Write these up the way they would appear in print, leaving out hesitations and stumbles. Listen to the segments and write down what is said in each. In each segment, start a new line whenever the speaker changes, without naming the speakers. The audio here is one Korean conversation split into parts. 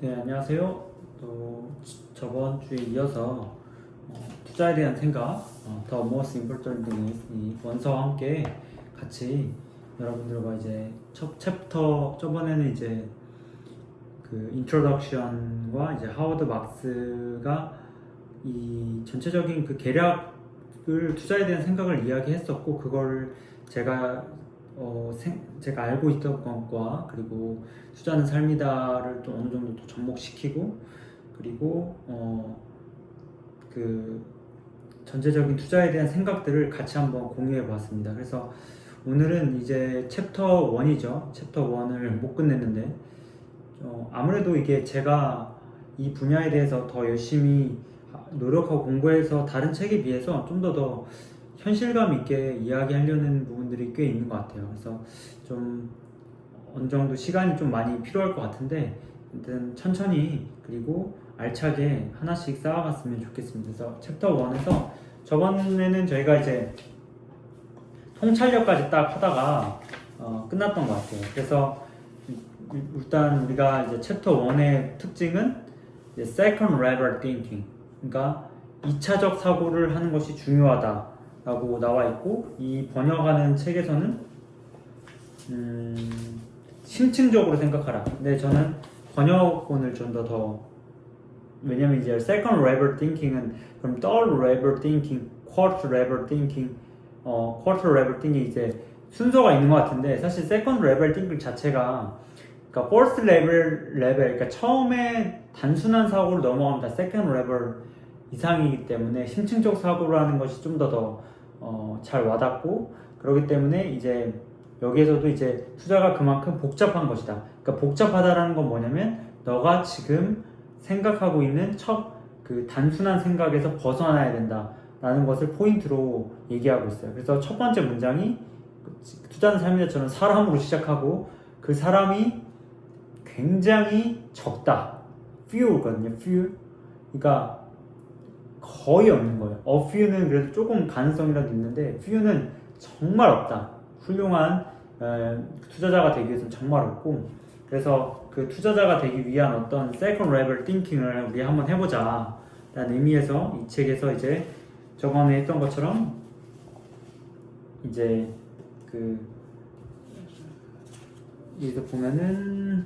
네, 안녕하세요. 또 저번 주에 이어서 투자에 대한 생각, The Most Important Thing is 이 원서와 함께 같이 여러분들과 이제 첫 챕터 저번에는 이제 그 인트로덕션과 이제 하워드 막스가 이 전체적인 그 계략을 투자에 대한 생각을 이야기했었고 그걸 제가 제가 알고 있던 것과 그리고 투자는 삶이다를 또 어느 정도 또 접목시키고 그리고 그 전체적인 투자에 대한 생각들을 같이 한번 공유해 보았습니다. 그래서 오늘은 이제 챕터 1이죠. 챕터 1을 못 끝냈는데 아무래도 이게 제가 이 분야에 대해서 더 열심히 노력하고 공부해서 다른 책에 비해서 좀 더 현실감 있게 이야기하려는 부분들이 꽤 있는 것 같아요. 그래서 좀 어느 정도 시간이 좀 많이 필요할 것 같은데 아무튼 천천히 그리고 알차게 하나씩 쌓아갔으면 좋겠습니다. 그래서 챕터 1에서 저번에는 저희가 이제 통찰력까지 딱 하다가 끝났던 것 같아요. 그래서 일단 우리가 이제 챕터 1의 특징은 이제 second level thinking, 그러니까 2차적 사고를 하는 것이 중요하다 라고 나와 있고, 이 번역하는 책에서는 심층적으로 생각하라. 근데 저는 번역본을 좀 더 왜냐면 이제 second level thinking은 그럼 third level thinking, fourth level thinking, quarter level thinking 이제 순서가 있는 것 같은데 사실 second level thinking 자체가 그러니까 first level 그러니까 처음에 단순한 사고를 넘어가면 다 second level 이상이기 때문에 심층적 사고를 하는 것이 좀 더 잘 와닿고, 그렇기 때문에 이제 여기에서도 이제 투자가 그만큼 복잡한 것이다. 그러니까 복잡하다라는 건 뭐냐면 너가 지금 생각하고 있는 그 단순한 생각에서 벗어나야 된다라는 것을 포인트로 얘기하고 있어요. 그래서 첫 번째 문장이 투자는 삶이다처럼 사람으로 시작하고 그 사람이 굉장히 적다. few거든요. few. 그러니까 거의 없는 거예요. A few는 그래도 조금 가능성이라도 있는데 few는 정말 없다. 훌륭한 투자자가 되기 위해서는 정말 없고, 그래서 그 투자자가 되기 위한 어떤 second level thinking을 우리 한번 해보자 라는 의미에서 이 책에서 이제 저번에 했던 것처럼 이제 여기서 보면은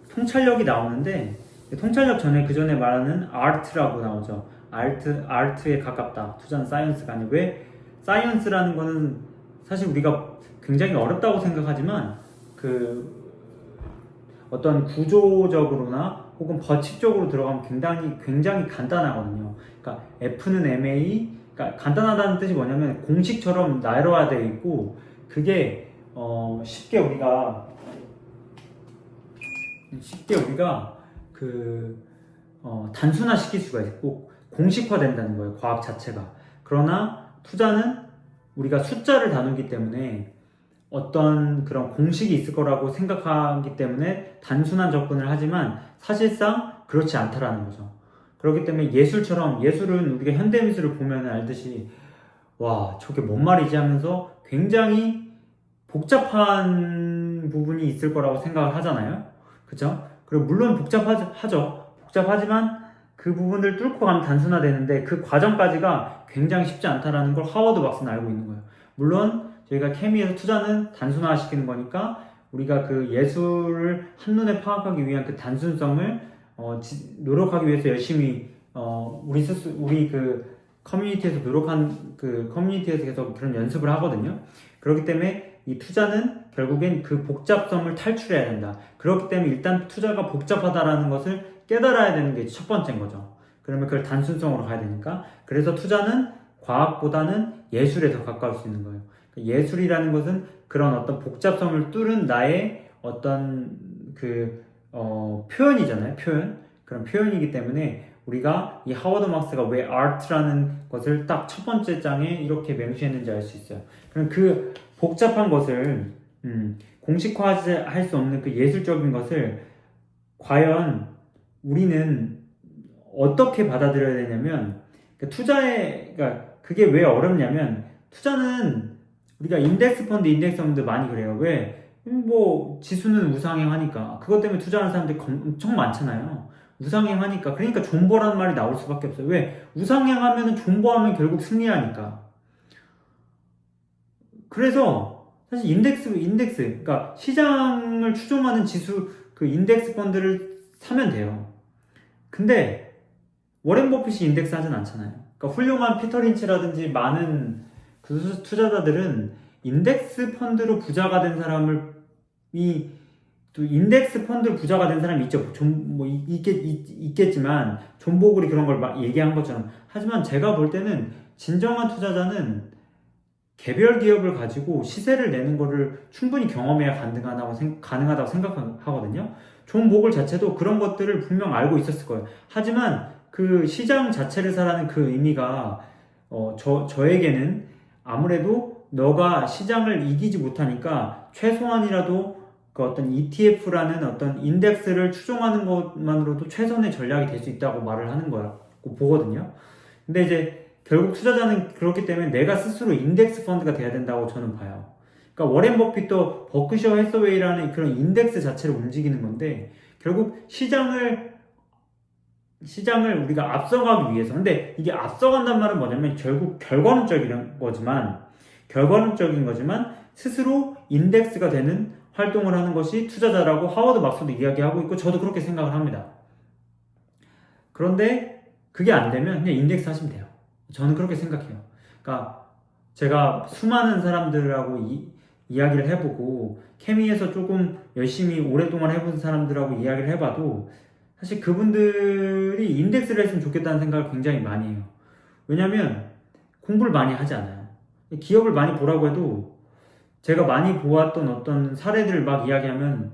통찰력이 나오는데, 통찰력 전에 그 전에 말하는 art라고 나오죠. art에 가깝다. 투자는 사이언스가 아니고, 왜 사이언스라는 거는 사실 우리가 굉장히 어렵다고 생각하지만 그 어떤 구조적으로나 혹은 법칙적으로 들어가면 굉장히 간단하거든요. 그러니까 F는 MA, 그러니까 간단하다는 뜻이 뭐냐면 공식처럼 나열화되어 있고, 그게 쉽게 우리가 단순화 시킬 수가 있고 공식화된다는 거예요. 과학 자체가. 그러나 투자는 우리가 숫자를 다루기 때문에 어떤 그런 공식이 있을 거라고 생각하기 때문에 단순한 접근을 하지만 사실상 그렇지 않다라는 거죠. 그렇기 때문에 예술은 우리가 현대미술을 보면 알듯이 와 저게 뭔 말이지 하면서 굉장히 복잡한 부분이 있을 거라고 생각을 하잖아요. 그죠? 그리고 물론 복잡하지만 그 부분을 뚫고 가면 단순화되는데 그 과정까지가 굉장히 쉽지 않다라는 걸 하워드 막스는 알고 있는 거예요. 물론 저희가 케미에서 투자는 단순화시키는 거니까 우리가 그 예술을 한눈에 파악하기 위한 그 단순성을 노력하기 위해서 열심히 우리 그 커뮤니티에서 커뮤니티에서 계속 그런 연습을 하거든요. 그렇기 때문에 이 투자는 결국엔 그 복잡성을 탈출해야 된다. 그렇기 때문에 일단 투자가 복잡하다라는 것을 깨달아야 되는 게 첫 번째인 거죠. 그러면 그걸 단순성으로 가야 되니까. 그래서 투자는 과학보다는 예술에 더 가까울 수 있는 거예요. 예술이라는 것은 그런 어떤 복잡성을 뚫은 나의 어떤 표현이잖아요. 그런 표현이기 때문에 우리가 이 하워드 막스가 왜 art라는 것을 딱 첫 번째 장에 이렇게 명시했는지 알 수 있어요. 그럼 그 복잡한 것을 공식화할 수 없는 그 예술적인 것을 과연 우리는 어떻게 받아들여야 되냐면, 그러니까 그게 왜 어렵냐면 투자는 우리가 인덱스 펀드 많이 그래요. 왜 뭐 지수는 우상향하니까 그것 때문에 투자하는 사람들이 엄청 많잖아요. 우상향하니까 그러니까 존버라는 말이 나올 수밖에 없어요. 왜? 우상향하면은 존버하면 결국 승리하니까. 그래서 사실 인덱스 그러니까 시장을 추종하는 지수 그 인덱스 펀드를 사면 돼요. 근데 워렌 버핏이 인덱스 하진 않잖아요. 그러니까 훌륭한 피터 린치라든지 많은 그 투자자들은 인덱스 펀드로 부자가 된 사람을 또 인덱스 펀드로 부자가 된 사람이 있죠. 있겠지만 존 보글이 그런 걸 막 얘기한 것처럼. 하지만 제가 볼 때는 진정한 투자자는 개별 기업을 가지고 시세를 내는 거를 충분히 경험해야 가능하다고 생각하거든요. 존 보글 자체도 그런 것들을 분명 알고 있었을 거예요. 하지만 그 시장 자체를 사라는 그 의미가 저에게는 아무래도 너가 시장을 이기지 못하니까 최소한이라도 그 어떤 ETF라는 어떤 인덱스를 추종하는 것만으로도 최선의 전략이 될 수 있다고 말을 하는 거라고 보거든요. 근데 이제 결국 투자자는 그렇기 때문에 내가 스스로 인덱스 펀드가 돼야 된다고 저는 봐요. 그러니까 워렌 버핏도 버크셔 해서웨이라는 그런 인덱스 자체를 움직이는 건데 결국 시장을 우리가 앞서가기 위해서. 근데 이게 앞서간단 말은 뭐냐면 결국 결과론적인 거지만 스스로 인덱스가 되는 활동을 하는 것이 투자자라고 하워드 막스도 이야기하고 있고 저도 그렇게 생각을 합니다. 그런데 그게 안 되면 그냥 인덱스 하시면 돼요. 저는 그렇게 생각해요. 그러니까 제가 수많은 사람들하고 이야기를 해보고 케미에서 조금 열심히 오랫동안 해본 사람들하고 이야기를 해봐도 사실 그분들이 인덱스를 했으면 좋겠다는 생각을 굉장히 많이 해요. 왜냐면 공부를 많이 하지 않아요. 기업을 많이 보라고 해도 제가 많이 보았던 어떤 사례들을 막 이야기하면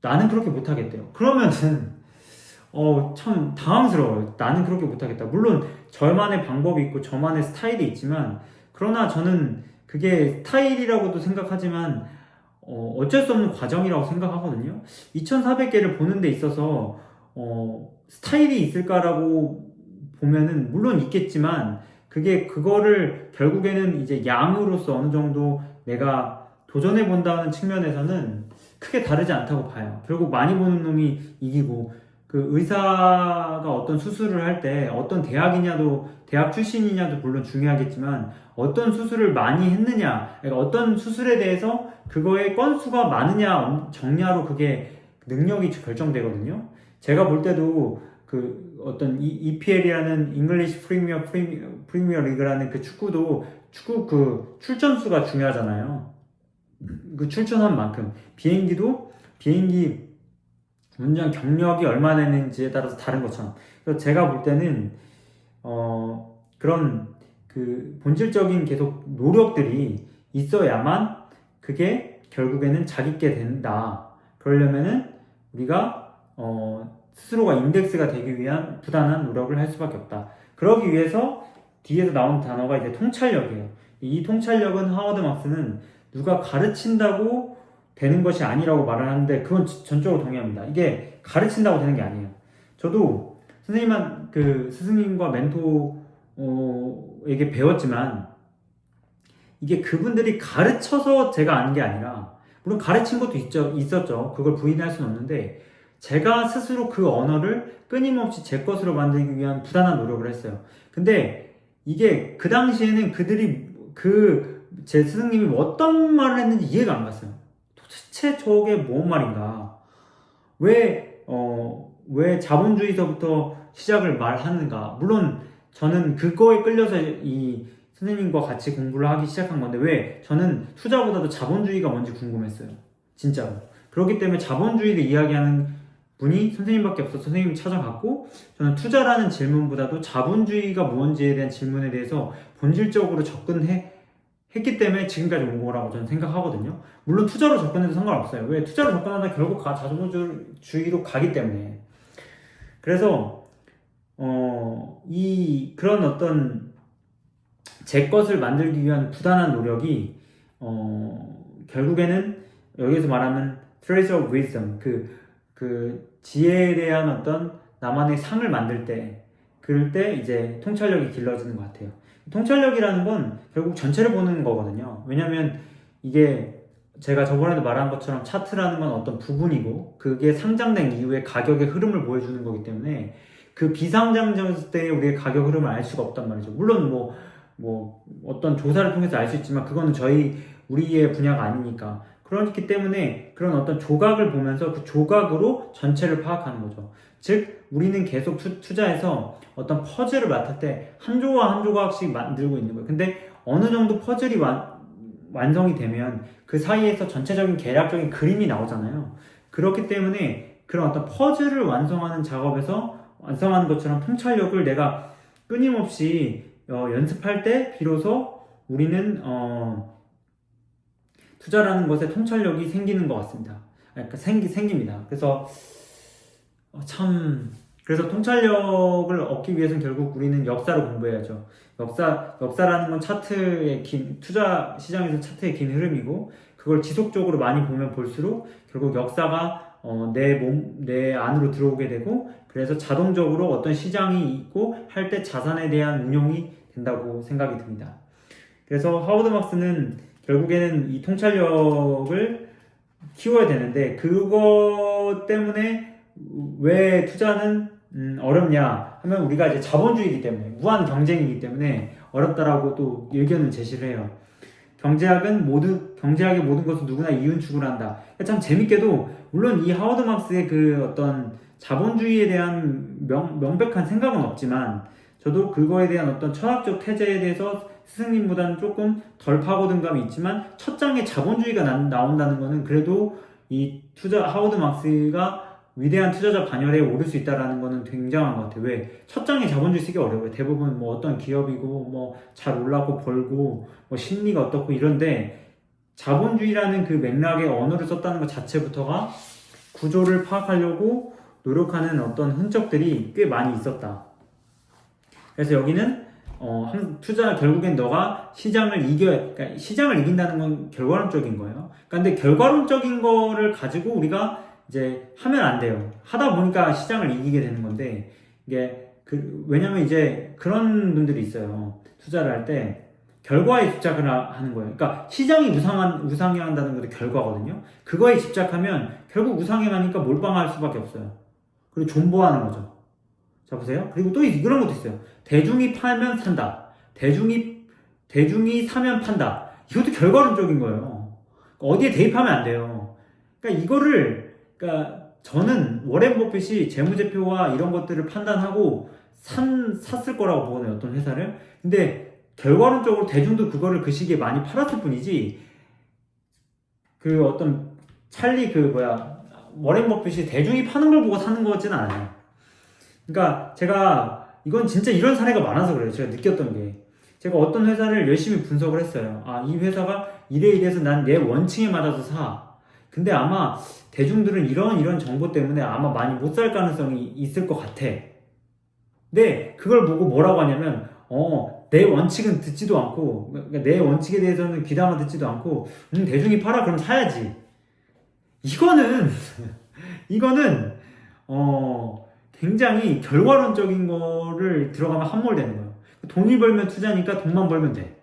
나는 그렇게 못하겠대요. 그러면은 참 당황스러워요. 나는 그렇게 못하겠다. 물론 저만의 방법이 있고 저만의 스타일이 있지만 그러나 저는 그게 스타일이라고도 생각하지만 어쩔 수 없는 과정이라고 생각하거든요. 2,400개를 보는 데 있어서 스타일이 있을까라고 보면은 물론 있겠지만 그거를 결국에는 이제 양으로서 어느 정도 내가 도전해 본다는 측면에서는 크게 다르지 않다고 봐요. 결국 많이 보는 놈이 이기고 그 의사가 어떤 수술을 할 때 어떤 대학 출신이냐도 물론 중요하겠지만 어떤 수술을 많이 했느냐, 그러니까 어떤 수술에 대해서 그거의 건수가 많으냐 적냐로 그게 능력이 결정되거든요. 제가 볼 때도 그 어떤 EPL이라는 잉글리시 프리미어 리그라는 그 축구 그 출전수가 중요하잖아요. 그 출전한 만큼 비행기 운전 경력이 얼마나 되는지에 따라서 다른 것처럼. 그래서 제가 볼 때는 그런 그 본질적인 계속 노력들이 있어야만 그게 결국에는 자기께 된다. 그러려면은 우리가 스스로가 인덱스가 되기 위한 부단한 노력을 할 수밖에 없다. 그러기 위해서 뒤에서 나온 단어가 이제 통찰력이에요. 이 통찰력은 하워드 막스는 누가 가르친다고 되는 것이 아니라고 말을 하는데 그건 전적으로 동의합니다. 이게 가르친다고 되는 게 아니에요. 저도 스승님과 멘토에게 배웠지만 이게 그분들이 가르쳐서 제가 아는 게 아니라 물론 가르친 것도 있었죠. 그걸 부인할 수는 없는데 제가 스스로 그 언어를 끊임없이 제 것으로 만들기 위한 부단한 노력을 했어요. 근데 이게 그 당시에는 제 스승님이 어떤 말을 했는지 이해가 안 갔어요. 도대체 저게 뭔 말인가? 왜 자본주의서부터 시작을 말하는가? 물론 저는 그거에 끌려서 이 선생님과 같이 공부를 하기 시작한 건데 왜 저는 투자보다도 자본주의가 뭔지 궁금했어요. 진짜로. 그렇기 때문에 자본주의를 이야기하는 분이 선생님밖에 없어서 선생님이 찾아갔고 저는 투자라는 질문보다도 자본주의가 뭔지에 대한 질문에 대해서 본질적으로 했기 때문에 지금까지 온 거라고 저는 생각하거든요. 물론 투자로 접근해도 상관없어요. 왜? 투자로 접근하다 결국 자본주의로 가기 때문에. 그래서 그런 어떤 제 것을 만들기 위한 부단한 노력이 결국에는 여기서 말하는 treasure of wisdom 그 지혜에 대한 어떤 나만의 상을 만들 때 그럴 때 이제 통찰력이 길러지는 것 같아요. 통찰력이라는 건 결국 전체를 보는 거거든요. 왜냐면 이게 제가 저번에도 말한 것처럼 차트라는 건 어떤 부분이고 그게 상장된 이후에 가격의 흐름을 보여주는 거기 때문에 그 비상장됐을 때 우리의 가격 흐름을 알 수가 없단 말이죠. 물론 뭐 어떤 조사를 통해서 알 수 있지만 그거는 우리의 분야가 아니니까. 그렇기 때문에 그런 어떤 조각을 보면서 그 조각으로 전체를 파악하는 거죠. 즉 우리는 계속 투자해서 어떤 퍼즐을 맡을 때 한 조각 한 조각씩 만들고 있는 거예요. 근데 어느 정도 퍼즐이 완성이 되면 그 사이에서 전체적인 계략적인 그림이 나오잖아요. 그렇기 때문에 그런 어떤 퍼즐을 완성하는 작업에서 완성하는 것처럼 통찰력을 내가 끊임없이 연습할 때 비로소 우리는 투자라는 것에 통찰력이 생기는 것 같습니다. 그러니까 생깁니다. 그래서 그래서 통찰력을 얻기 위해서는 결국 우리는 역사를 공부해야죠. 역사라는 건 투자 시장에서 차트의 긴 흐름이고, 그걸 지속적으로 많이 보면 볼수록 결국 역사가 내 안으로 들어오게 되고, 그래서 자동적으로 어떤 시장이 있고 할 때 자산에 대한 운용이 된다고 생각이 듭니다. 그래서 하워드 막스는 결국에는 이 통찰력을 키워야 되는데, 그거 때문에 왜 투자는 어렵냐 하면 우리가 이제 자본주의이기 때문에, 무한 경쟁이기 때문에 어렵다라고 또 의견을 제시를 해요. 경제학의 모든 것은 누구나 이윤 추구를 한다. 참 재밌게도 물론 이 하워드 막스의 그 어떤 자본주의에 대한 명백한 생각은 없지만, 저도 그거에 대한 어떤 철학적 태제에 대해서 스승님보다는 조금 덜 파고든 감이 있지만, 첫 장에 자본주의가 나온다는 거는 그래도 이 하워드 막스가 위대한 투자자 반열에 오를 수 있다는 거는 굉장한 것 같아요. 왜? 첫 장에 자본주의 쓰기 어려워요. 대부분 뭐 어떤 기업이고 잘 올라고 벌고 심리가 어떻고 이런데, 자본주의라는 그 맥락의 언어를 썼다는 것 자체부터가 구조를 파악하려고 노력하는 어떤 흔적들이 꽤 많이 있었다. 그래서 여기는 결국엔 너가 그러니까 시장을 이긴다는 건 결과론적인 거예요. 근데 결과론적인 거를 가지고 우리가 이제 하면 안 돼요. 하다 보니까 시장을 이기게 되는 건데, 이게 왜냐면 이제 그런 분들이 있어요. 투자를 할 때 결과에 집착을 하는 거예요. 그러니까 시장이 우상향한다는 것도 결과거든요. 그거에 집착하면 결국 우상향하니까 몰빵할 수밖에 없어요. 그리고 존버하는 거죠. 자, 보세요. 그리고 또 이런 것도 있어요. 대중이 팔면 산다. 대중이 사면 판다. 이것도 결과론적인 거예요. 어디에 대입하면 안 돼요. 그러니까 저는 워렌 버핏이 재무제표와 이런 것들을 판단하고 샀을 거라고 보거든요. 어떤 회사를. 근데 결과론적으로 대중도 그거를 그 시기에 많이 팔았을 뿐이지, 그 어떤 워렌 버핏이 대중이 파는 걸 보고 사는 거지는 않아요. 그러니까 이건 진짜 이런 사례가 많아서 그래요. 제가 느꼈던 게, 제가 어떤 회사를 열심히 분석을 했어요. 이 회사가 이래서 난 내 원칙에 맞아서 사. 근데 아마 대중들은 이런 정보 때문에 아마 많이 못 살 가능성이 있을 것 같아. 근데 그걸 보고 뭐라고 하냐면, 내 원칙은 듣지도 않고, 그러니까 내 원칙에 대해서는 귀담아 듣지도 않고, 대중이 팔아 그럼 사야지. 이거는 굉장히 결과론적인 거를 들어가면 함몰되는 거예요. 돈이 벌면 투자니까 돈만 벌면 돼.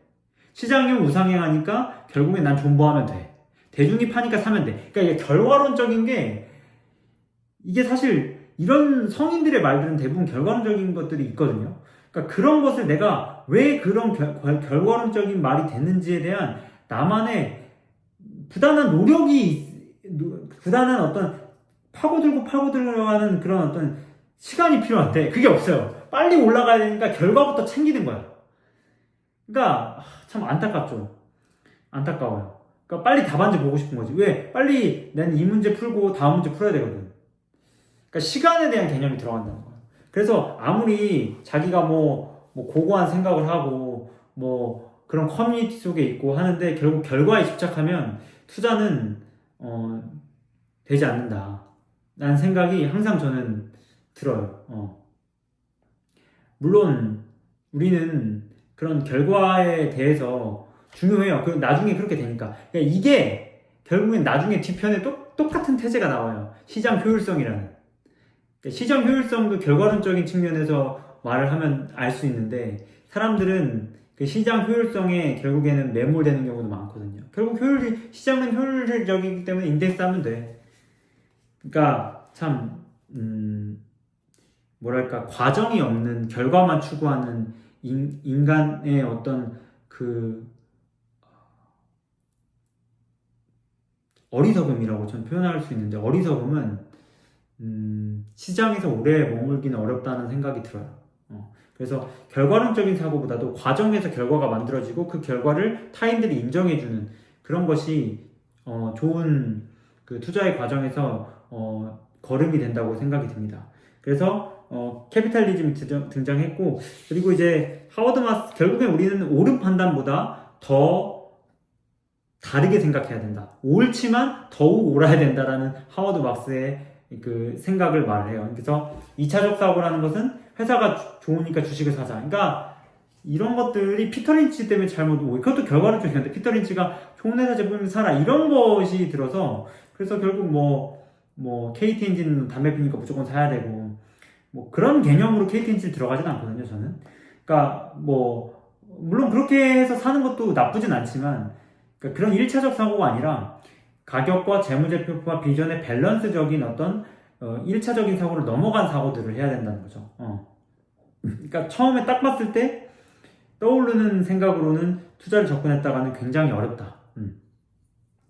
시장이 우상향하니까 결국엔 난 존버하면 돼. 대중이 파니까 사면 돼. 그러니까 이게 결과론적인 게, 이게 사실 이런 성인들의 말들은 대부분 결과론적인 것들이 있거든요. 그러니까 그런 것을 내가 왜 그런 결과론적인 말이 됐는지에 대한 나만의 부단한 어떤 파고들어가는 그런 어떤 시간이 필요한데, 그게 없어요. 빨리 올라가야 되니까 결과부터 챙기는 거야. 그러니까 참 안타까워요. 그러니까 빨리 답안지 보고 싶은 거지. 왜? 빨리 난 이 문제 풀고 다음 문제 풀어야 되거든. 그러니까 시간에 대한 개념이 들어간다는 거야. 그래서 아무리 자기가 고고한 생각을 하고 그런 커뮤니티 속에 있고 하는데, 결국 결과에 집착하면 투자는 되지 않는다 라는 생각이 항상 저는 들어요. 물론 우리는 그런 결과에 대해서 중요해요. 나중에 그렇게 되니까. 그러니까 이게 결국엔 나중에 뒤편에 똑같은 태제가 나와요. 시장 효율성이라는. 그러니까 시장 효율성도 결과론적인 측면에서 말을 하면 알 수 있는데, 사람들은 그 시장 효율성에 결국에는 매몰되는 경우도 많거든요. 결국 시장은 효율적이기 때문에 인덱스 하면 돼. 그러니까 참 뭐랄까 과정이 없는 결과만 추구하는 인간의 어떤 그 어리석음이라고 저는 표현할 수 있는데, 어리석음은 시장에서 오래 머물기는 어렵다는 생각이 들어요. 그래서 결과론적인 사고보다도 과정에서 결과가 만들어지고 그 결과를 타인들이 인정해주는 그런 것이 좋은 그 투자의 과정에서 걸음이 된다고 생각이 듭니다. 그래서 캐피탈리즘이 등장했고, 그리고 이제 하워드 마스, 결국엔 우리는 옳은 판단보다 더 다르게 생각해야 된다. 옳지만 더욱 옳아야 된다라는 하워드 막스의 그 생각을 말해요. 그래서 2차적 사고라는 것은 회사가 좋으니까 주식을 사자. 그러니까 이런 것들이 피터 린치 때문에 잘못 오고, 그것도 결과를 중요한데 피터 린치가 좋은 회사 제품을 사라 이런 것이 들어서, 그래서 결국 뭐 KT 엔진은 담배 피니까 무조건 사야 되고 뭐 그런 개념으로 KT 엔진 들어가진 않거든요, 저는. 그러니까 뭐 물론 그렇게 해서 사는 것도 나쁘진 않지만, 그러니까 그런 1차적 사고가 아니라 가격과 재무제표와 비전의 밸런스적인 어떤 1차적인 사고를 넘어간 사고들을 해야 된다는 거죠. 그러니까 처음에 딱 봤을 때 떠오르는 생각으로는 투자를 접근했다가는 굉장히 어렵다.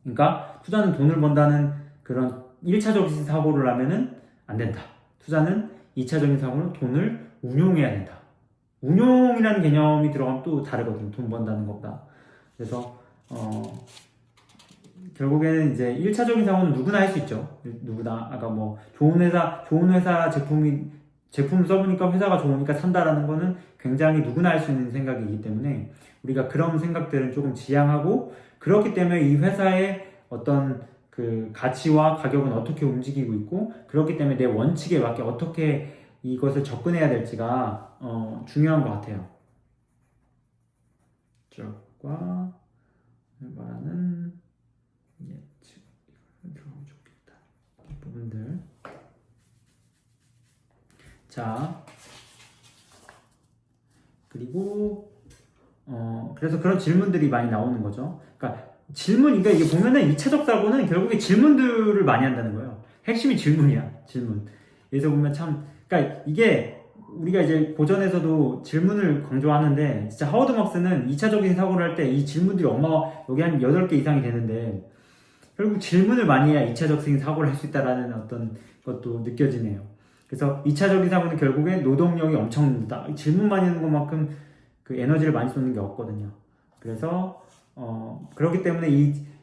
그러니까 투자는 돈을 번다는 그런 1차적인 사고를 하면은 안 된다. 투자는 2차적인 사고는 돈을 운용해야 된다. 운용이라는 개념이 들어가면 또 다르거든요. 돈 번다는 것보다. 그래서 결국에는 이제 1차적인 사고는 누구나 할 수 있죠. 누구나. 아까 뭐 좋은 회사 제품을 써보니까 회사가 좋으니까 산다라는 거는 굉장히 누구나 할 수 있는 생각이기 때문에 우리가 그런 생각들은 조금 지양하고, 그렇기 때문에 이 회사의 어떤 그 가치와 가격은 어떻게 움직이고 있고, 그렇기 때문에 내 원칙에 맞게 어떻게 이것을 접근해야 될지가 중요한 것 같아요. 적과 말하는 예측, 이걸 들어가면 좋겠다. 이 부분들. 자, 그리고 그래서 그런 질문들이 많이 나오는 거죠. 그러니까 그러니까 이게 보면은 2차적 사고는 결국에 질문들을 많이 한다는 거예요. 핵심이 질문이야, 질문. 여기서 보면 참, 그러니까 이게 우리가 이제 고전에서도 질문을 강조하는데, 진짜 하워드 막스는 2차적인 사고를 할 때 이 질문들이 여기 한 8개 이상이 되는데, 결국 질문을 많이 해야 2차적인 사고를 할 수 있다라는 어떤 것도 느껴지네요. 그래서 2차적인 사고는 결국에 노동력이 엄청 든다. 질문 많이 하는 것만큼 그 에너지를 많이 쏟는 게 없거든요. 그래서 그렇기 때문에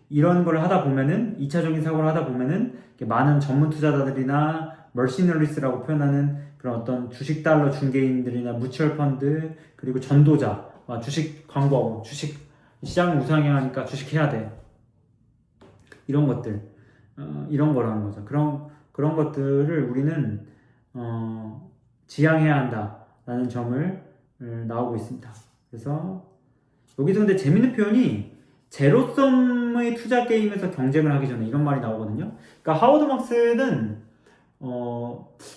이런 걸 하다 보면은, 2차적인 사고를 하다 보면은 많은 전문 투자자들이나 머시너리스라고 표현하는 그런 어떤 주식 달러 중개인들이나 뮤추얼 펀드, 그리고 전도자, 주식 광고, 주식 시장을 우상향하니까 주식 해야 돼, 이런 것들, 이런 거라는 거죠. 그런 것들을 우리는 지향해야 한다라는 점을 나오고 있습니다. 그래서 여기서 근데 재밌는 표현이 제로섬의 투자 게임에서 경쟁을 하기 전에, 이런 말이 나오거든요. 그러니까 하워드 막스는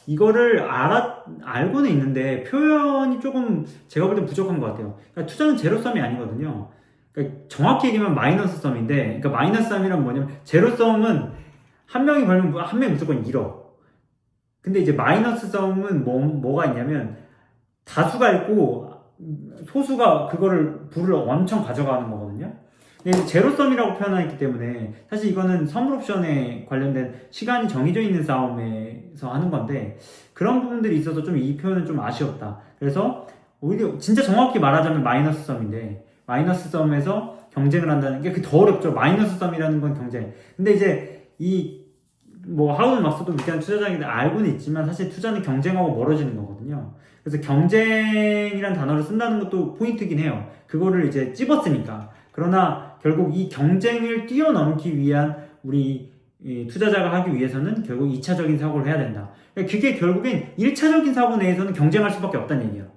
이거를 알고는 있는데 표현이 조금 제가 볼 때 부족한 것 같아요. 그러니까 투자는 제로섬이 아니거든요. 그러니까 정확히 얘기하면 마이너스 썸인데, 그러니까 마이너스 썸이란 뭐냐면, 제로섬은 한 명이 벌면 한 명이 무조건 잃어. 근데 이제 마이너스 썸은 뭐가 있냐면, 다수가 있고 소수가 그거를 부를 엄청 가져가는 거거든요. 근데 제로섬이라고 표현하기 때문에 사실 이거는 선물 옵션에 관련된 시간이 정해져 있는 싸움에서 하는 건데, 그런 부분들이 있어서 좀 이 표현은 좀 아쉬웠다. 그래서 오히려 진짜 정확히 말하자면 마이너스 썸인데, 마이너스 썸에서 경쟁을 한다는 게 더 어렵죠. 마이너스 썸이라는 건 경쟁. 근데 이제 하워드 막스도 위대한 투자자인데 알고는 있지만, 사실 투자는 경쟁하고 멀어지는 거거든요. 그래서 경쟁이란 단어를 쓴다는 것도 포인트긴 해요. 그거를 이제 찝었으니까. 그러나 결국 이 경쟁을 뛰어넘기 위한 우리 투자자가 하기 위해서는 결국 2차적인 사고를 해야 된다. 그게 결국엔 1차적인 사고 내에서는 경쟁할 수밖에 없다는 얘기예요.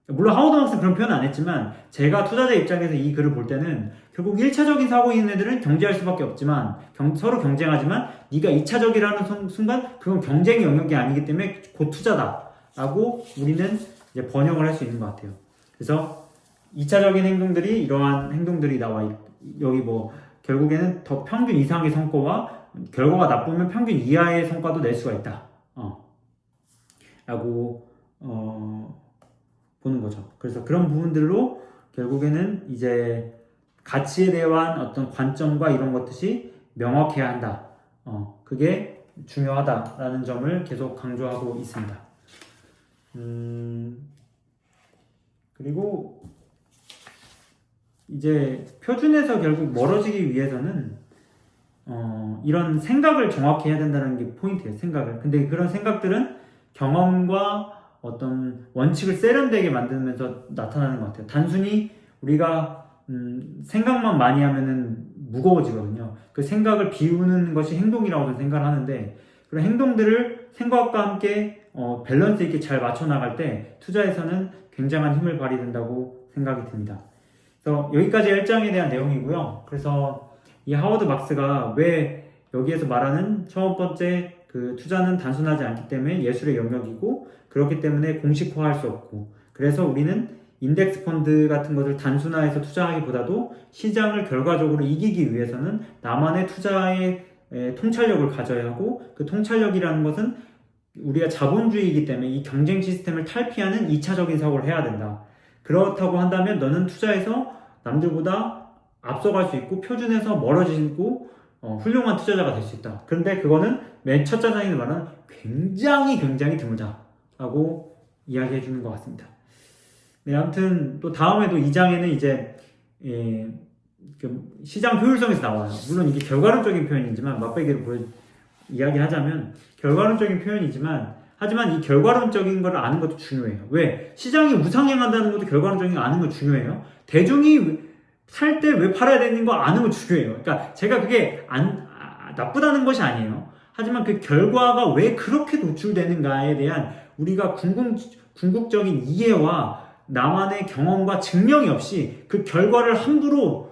물론 하워드 막스는 그런 표현 안 했지만, 제가 투자자 입장에서 이 글을 볼 때는 결국 1차적인 사고인 애들은 경쟁할 수밖에 없지만, 서로 경쟁하지만 네가 2차적이라는 순간 그건 경쟁의 영역이 아니기 때문에 곧 투자다 라고 우리는 이제 번역을 할 수 있는 것 같아요. 그래서 2차적인 행동들이, 이러한 행동들이 나와 여기 결국에는 더 평균 이상의 성과와 결과가 나쁘면 평균 이하의 성과도 낼 수가 있다. 라고 보는 거죠. 그래서 그런 부분들로 결국에는 이제 가치에 대한 어떤 관점과 이런 것들이 명확해야 한다. 그게 중요하다라는 점을 계속 강조하고 있습니다. 그리고 이제 표준에서 결국 멀어지기 위해서는 이런 생각을 정확히 해야 된다는 게 포인트예요. 생각을. 근데 그런 생각들은 경험과 어떤 원칙을 세련되게 만들면서 나타나는 것 같아요. 단순히 우리가 생각만 많이 하면은 무거워지거든요. 그 생각을 비우는 것이 행동이라고 저는 생각을 하는데, 그런 행동들을 생각과 함께 밸런스 있게 잘 맞춰 나갈 때 투자에서는 굉장한 힘을 발휘된다고 생각이 듭니다. 그래서 여기까지 1장에 대한 내용이고요. 그래서 이 하워드 막스가 왜 여기에서 말하는 첫 번째 그 투자는 단순하지 않기 때문에 예술의 영역이고, 그렇기 때문에 공식화할 수 없고, 그래서 우리는 인덱스 펀드 같은 것을 단순화해서 투자하기보다도 시장을 결과적으로 이기기 위해서는 나만의 투자의 통찰력을 가져야 하고, 그 통찰력이라는 것은 우리가 자본주의이기 때문에 이 경쟁 시스템을 탈피하는 2차적인 사고를 해야 된다. 그렇다고 한다면 너는 투자에서 남들보다 앞서갈 수 있고 표준에서 멀어지고 훌륭한 투자자가 될 수 있다. 그런데 그거는 맨 첫 장에 말하는 굉장히 드물다라고 이야기해 주는 것 같습니다. 네, 아무튼 또 다음에도 2장에는 이제 시장 효율성에서 나와요. 물론 이게 결과론적인 표현이지만 맛배기로 이야기를 하자면 결과론적인 표현이지만, 하지만 이 결과론적인 걸 아는 것도 중요해요. 왜? 시장이 우상향한다는 것도 결과론적인 거 아는 거 중요해요. 대중이 살 때 왜 팔아야 되는 거 아는 거 중요해요. 그러니까 제가 그게 나쁘다는 것이 아니에요. 하지만 그 결과가 왜 그렇게 노출되는가에 대한 우리가 궁극적인 이해와 나만의 경험과 증명이 없이 그 결과를 함부로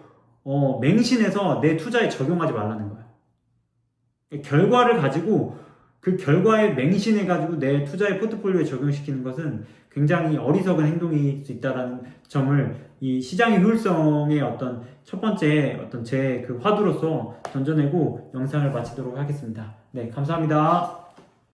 맹신해서 내 투자에 적용하지 말라는 거예요. 결과를 가지고 그 결과에 맹신해가지고 내 투자의 포트폴리오에 적용시키는 것은 굉장히 어리석은 행동일 수 있다는 점을 이 시장의 효율성의 어떤 첫 번째 어떤 제 그 화두로서 던져내고 영상을 마치도록 하겠습니다. 네, 감사합니다.